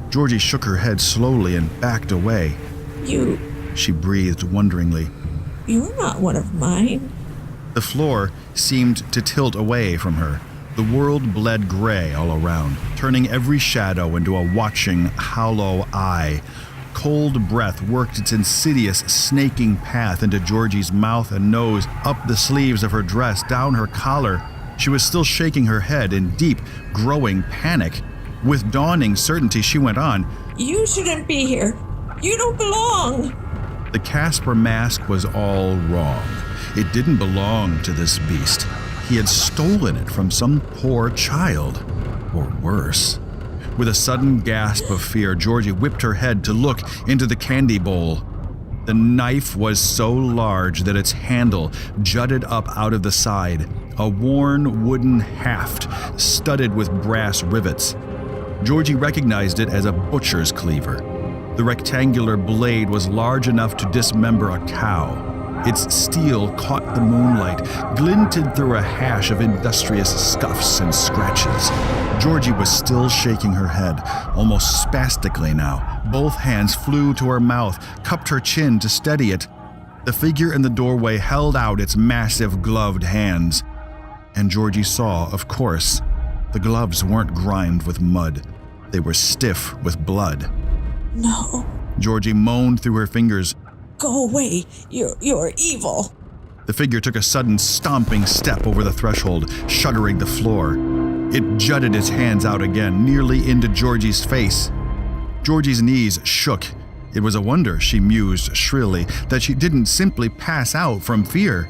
Georgie shook her head slowly and backed away. She breathed wonderingly. You're not one of mine. The floor seemed to tilt away from her. The world bled gray all around, turning every shadow into a watching, hollow eye. Cold breath worked its insidious, snaking path into Georgie's mouth and nose, up the sleeves of her dress, down her collar. She was still shaking her head in deep, growing panic. With dawning certainty, she went on. You shouldn't be here. You don't belong. The Casper mask was all wrong. It didn't belong to this beast. He had stolen it from some poor child, or worse. With a sudden gasp of fear, Georgie whipped her head to look into the candy bowl. The knife was so large that its handle jutted up out of the side, a worn wooden haft studded with brass rivets. Georgie recognized it as a butcher's cleaver. The rectangular blade was large enough to dismember a cow. Its steel caught the moonlight, glinted through a hash of industrious scuffs and scratches. Georgie was still shaking her head, almost spastically now. Both hands flew to her mouth, cupped her chin to steady it. The figure in the doorway held out its massive gloved hands. And Georgie saw, of course, the gloves weren't grimed with mud. They were stiff with blood. No. Georgie moaned through her fingers. Go away. You're evil. The figure took a sudden stomping step over the threshold, shuddering the floor. It jutted its hands out again, nearly into Georgie's face. Georgie's knees shook. It was a wonder, she mused shrilly, that she didn't simply pass out from fear.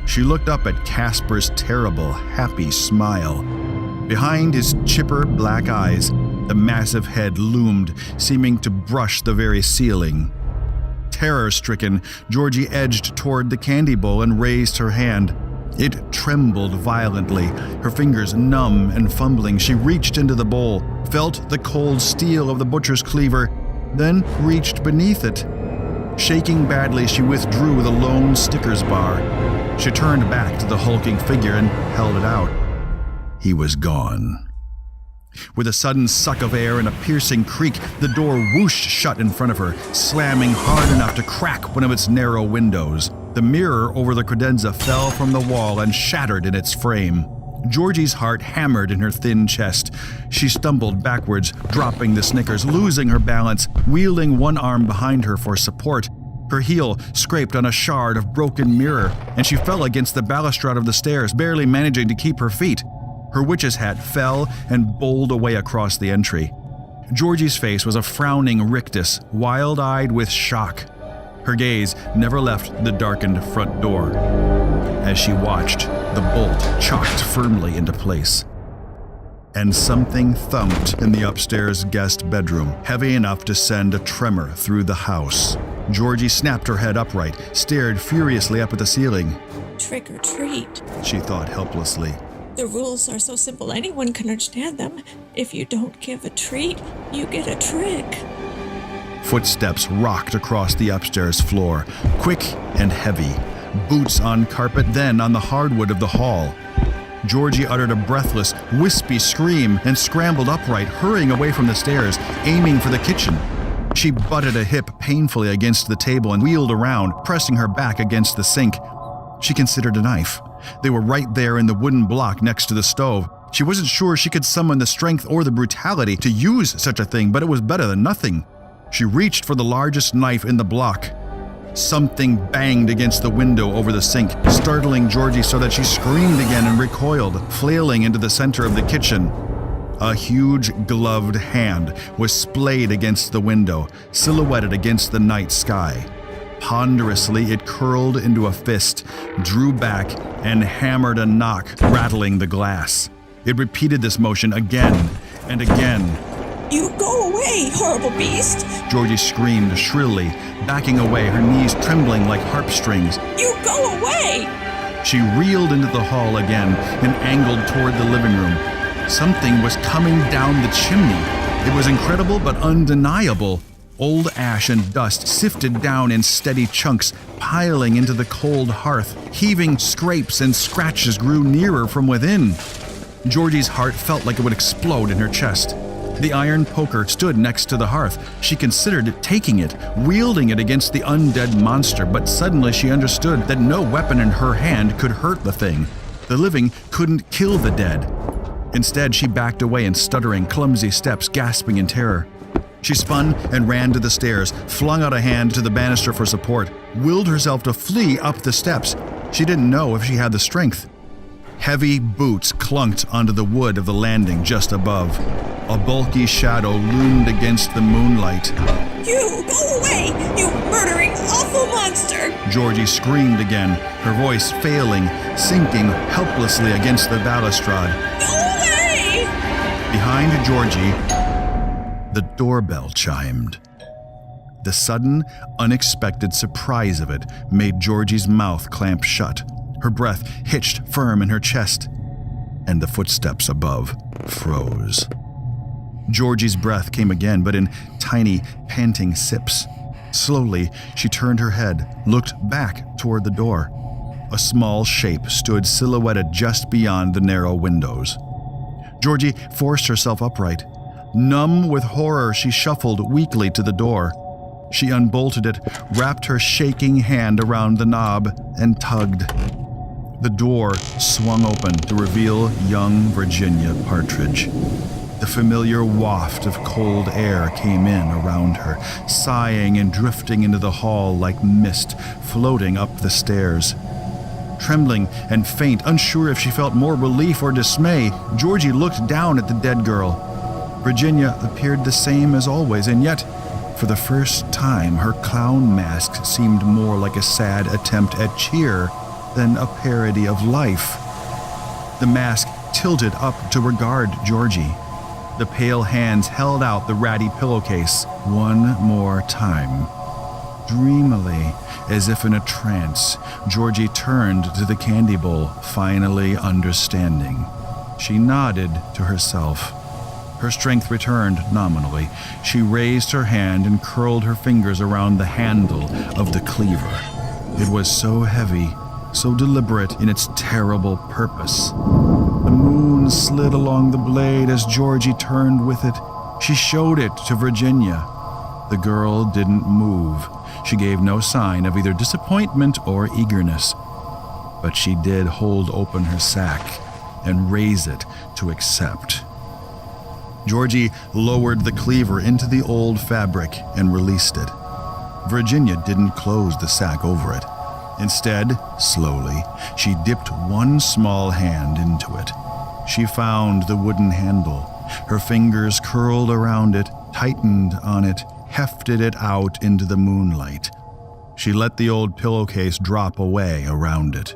She looked up at Casper's terrible, happy smile. Behind his chipper black eyes, the massive head loomed, seeming to brush the very ceiling. Terror-stricken, Georgie edged toward the candy bowl and raised her hand. It trembled violently, her fingers numb and fumbling. She reached into the bowl, felt the cold steel of the butcher's cleaver, then reached beneath it. Shaking badly, she withdrew the lone Snickers bar. She turned back to the hulking figure and held it out. He was gone. With a sudden suck of air and a piercing creak, the door whooshed shut in front of her, slamming hard enough to crack one of its narrow windows. The mirror over the credenza fell from the wall and shattered in its frame. Georgie's heart hammered in her thin chest. She stumbled backwards, dropping the Snickers, losing her balance, wheeling one arm behind her for support. Her heel scraped on a shard of broken mirror, and she fell against the balustrade of the stairs, barely managing to keep her feet. Her witch's hat fell and bowled away across the entry. Georgie's face was a frowning rictus, wild-eyed with shock. Her gaze never left the darkened front door. As she watched, the bolt chocked firmly into place. And something thumped in the upstairs guest bedroom, heavy enough to send a tremor through the house. Georgie snapped her head upright, stared furiously up at the ceiling. Trick or treat. She thought helplessly. The rules are so simple anyone can understand them. If you don't give a treat, you get a trick. Footsteps rocked across the upstairs floor, quick and heavy. Boots on carpet, then on the hardwood of the hall. Georgie uttered a breathless, wispy scream and scrambled upright, hurrying away from the stairs, aiming for the kitchen. She butted a hip painfully against the table and wheeled around, pressing her back against the sink. She considered a knife. They were right there in the wooden block next to the stove. She wasn't sure she could summon the strength or the brutality to use such a thing, but it was better than nothing. She reached for the largest knife in the block. Something banged against the window over the sink, startling Georgie so that she screamed again and recoiled, flailing into the center of the kitchen. A huge gloved hand was splayed against the window, silhouetted against the night sky. Ponderously, it curled into a fist, drew back, and hammered a knock, rattling the glass. It repeated this motion again and again. You go away, horrible beast! Georgie screamed shrilly, backing away, her knees trembling like harp strings. You go away! She reeled into the hall again and angled toward the living room. Something was coming down the chimney. It was incredible but undeniable. Old ash and dust sifted down in steady chunks, piling into the cold hearth. Heaving scrapes and scratches grew nearer from within. Georgie's heart felt like it would explode in her chest. The iron poker stood next to the hearth. She considered taking it, wielding it against the undead monster, but suddenly she understood that no weapon in her hand could hurt the thing. The living couldn't kill the dead. Instead, she backed away in stuttering, clumsy steps, gasping in terror. She spun and ran to the stairs, flung out a hand to the banister for support, willed herself to flee up the steps. She didn't know if she had the strength. Heavy boots clunked onto the wood of the landing just above. A bulky shadow loomed against the moonlight. You go away, you murdering, awful monster! Georgie screamed again, her voice failing, sinking helplessly against the balustrade. Go away! Behind Georgie, the doorbell chimed. The sudden, unexpected surprise of it made Georgie's mouth clamp shut. Her breath hitched firm in her chest, and the footsteps above froze. Georgie's breath came again, but in tiny, panting sips. Slowly, she turned her head, looked back toward the door. A small shape stood silhouetted just beyond the narrow windows. Georgie forced herself upright. Numb with horror, she shuffled weakly to the door. She unbolted it, wrapped her shaking hand around the knob, and tugged. The door swung open to reveal young Virginia Partridge. The familiar waft of cold air came in around her, sighing and drifting into the hall like mist, floating up the stairs. Trembling and faint, unsure if she felt more relief or dismay, Georgie looked down at the dead girl. Virginia appeared the same as always, and yet, for the first time, her clown mask seemed more like a sad attempt at cheer than a parody of life. The mask tilted up to regard Georgie. The pale hands held out the ratty pillowcase one more time. Dreamily, as if in a trance, Georgie turned to the candy bowl, finally understanding. She nodded to herself. Her strength returned nominally. She raised her hand and curled her fingers around the handle of the cleaver. It was so heavy, so deliberate in its terrible purpose. The moon slid along the blade as Georgie turned with it. She showed it to Virginia. The girl didn't move. She gave no sign of either disappointment or eagerness. But she did hold open her sack and raise it to accept. Georgie lowered the cleaver into the old fabric and released it. Virginia didn't close the sack over it. Instead, slowly, she dipped one small hand into it. She found the wooden handle. Her fingers curled around it, tightened on it, hefted it out into the moonlight. She let the old pillowcase drop away around it.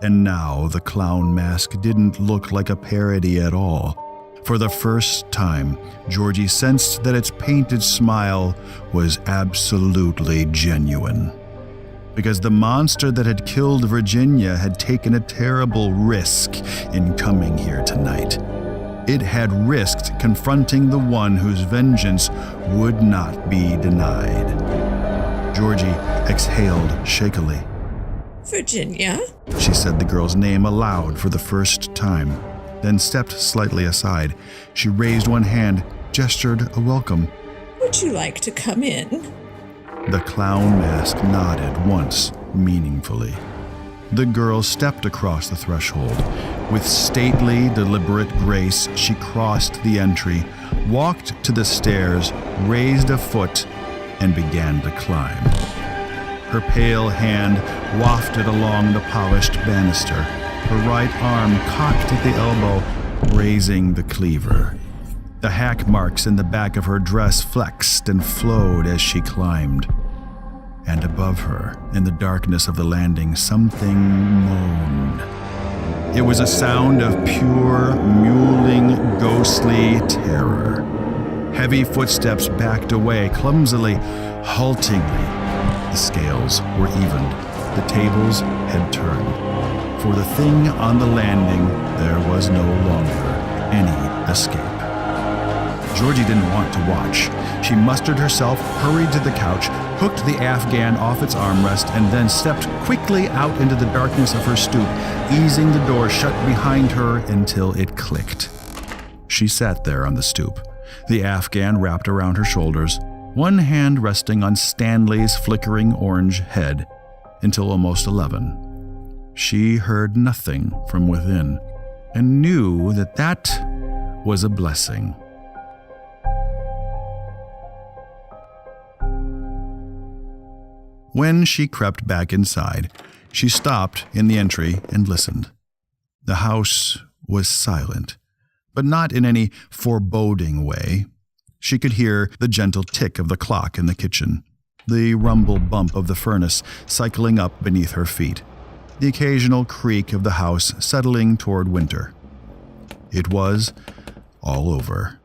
And now the clown mask didn't look like a parody at all. For the first time, Georgie sensed that its painted smile was absolutely genuine. Because the monster that had killed Virginia had taken a terrible risk in coming here tonight. It had risked confronting the one whose vengeance would not be denied. Georgie exhaled shakily. Virginia? She said the girl's name aloud for the first time, then stepped slightly aside. She raised one hand, gestured a welcome. Would you like to come in? The clown mask nodded once, meaningfully. The girl stepped across the threshold. With stately, deliberate grace, she crossed the entry, walked to the stairs, raised a foot, and began to climb. Her pale hand wafted along the polished banister, her right arm cocked at the elbow, raising the cleaver. The hack marks in the back of her dress flexed and flowed as she climbed. And above her, in the darkness of the landing, something moaned. It was a sound of pure, mewling, ghostly terror. Heavy footsteps backed away, clumsily, haltingly. The scales were evened. The tables had turned. For the thing on the landing, there was no longer any escape. Georgie didn't want to watch. She mustered herself, hurried to the couch, hooked the Afghan off its armrest, and then stepped quickly out into the darkness of her stoop, easing the door shut behind her until it clicked. She sat there on the stoop, the Afghan wrapped around her shoulders, one hand resting on Stanley's flickering orange head, until almost 11. She heard nothing from within, and knew that that was a blessing. When she crept back inside, she stopped in the entry and listened. The house was silent, but not in any foreboding way. She could hear the gentle tick of the clock in the kitchen, the rumble bump of the furnace cycling up beneath her feet, the occasional creak of the house settling toward winter. It was all over.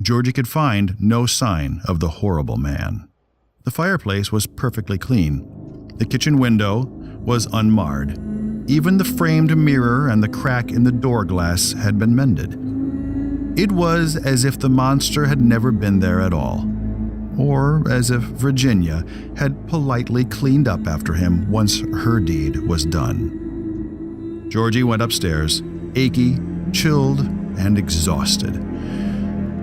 Georgie could find no sign of the horrible man. The fireplace was perfectly clean. The kitchen window was unmarred. Even the framed mirror and the crack in the door glass had been mended. It was as if the monster had never been there at all, or as if Virginia had politely cleaned up after him once her deed was done. Georgie went upstairs, achy, chilled, and exhausted,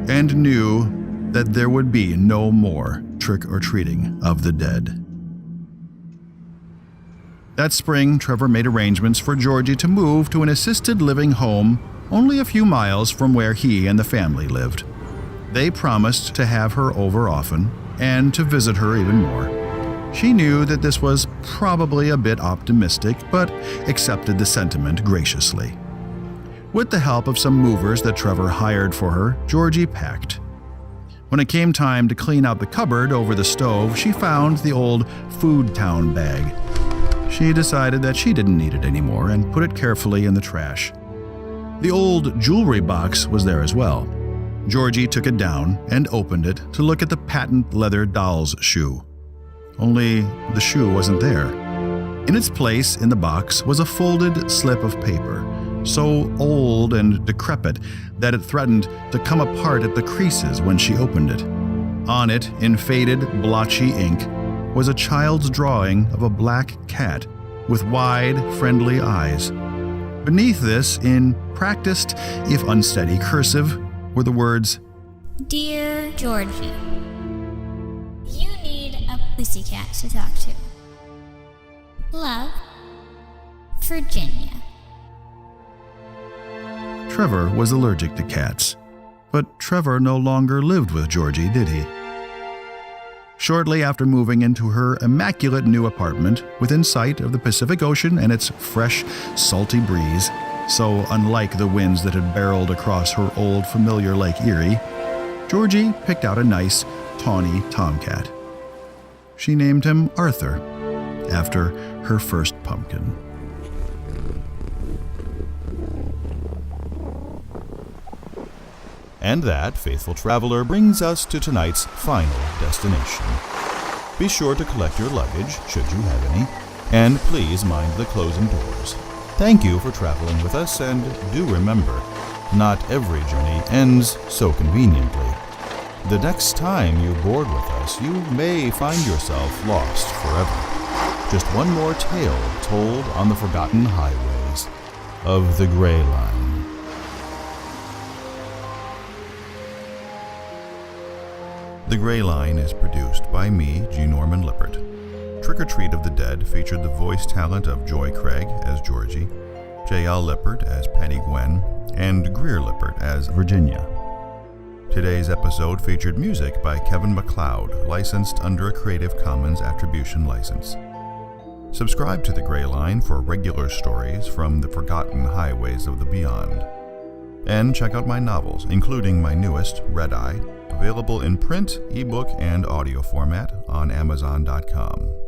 and knew that there would be no more trick-or-treating of the dead. That spring, Trevor made arrangements for Georgie to move to an assisted living home only a few miles from where he and the family lived. They promised to have her over often and to visit her even more. She knew that this was probably a bit optimistic, but accepted the sentiment graciously. With the help of some movers that Trevor hired for her, Georgie packed. When it came time to clean out the cupboard over the stove, she found the old Food Town bag. She decided that she didn't need it anymore and put it carefully in the trash. The old jewelry box was there as well. Georgie took it down and opened it to look at the patent leather doll's shoe. Only the shoe wasn't there. In its place in the box was a folded slip of paper, so old and decrepit that it threatened to come apart at the creases when she opened it. On it, in faded, blotchy ink, was a child's drawing of a black cat with wide, friendly eyes. Beneath this, in practiced, if unsteady cursive, were the words, Dear Georgie, you need a pussycat to talk to. Love, Virginia. Trevor was allergic to cats. But Trevor no longer lived with Georgie, did he? Shortly after moving into her immaculate new apartment, within sight of the Pacific Ocean and its fresh, salty breeze, so unlike the winds that had barreled across her old familiar Lake Erie, Georgie picked out a nice, tawny tomcat. She named him Arthur, after her first pumpkin. And that, faithful traveler, brings us to tonight's final destination. Be sure to collect your luggage, should you have any, and please mind the closing doors. Thank you for traveling with us, and do remember, not every journey ends so conveniently. The next time you board with us, you may find yourself lost forever. Just one more tale told on the forgotten highways of the Gray Line. The Gray Line is produced by me, G. Norman Lippert. Trick or Treat of the Dead featured the voice talent of Joy Craig as Georgie, J.L. Lippert as Patty Gwen, and Greer Lippert as Virginia. Today's episode featured music by Kevin MacLeod, licensed under a Creative Commons Attribution license. Subscribe to The Gray Line for regular stories from the forgotten highways of the beyond. And check out my novels, including my newest, Red Eye, available in print, ebook, and audio format on Amazon.com.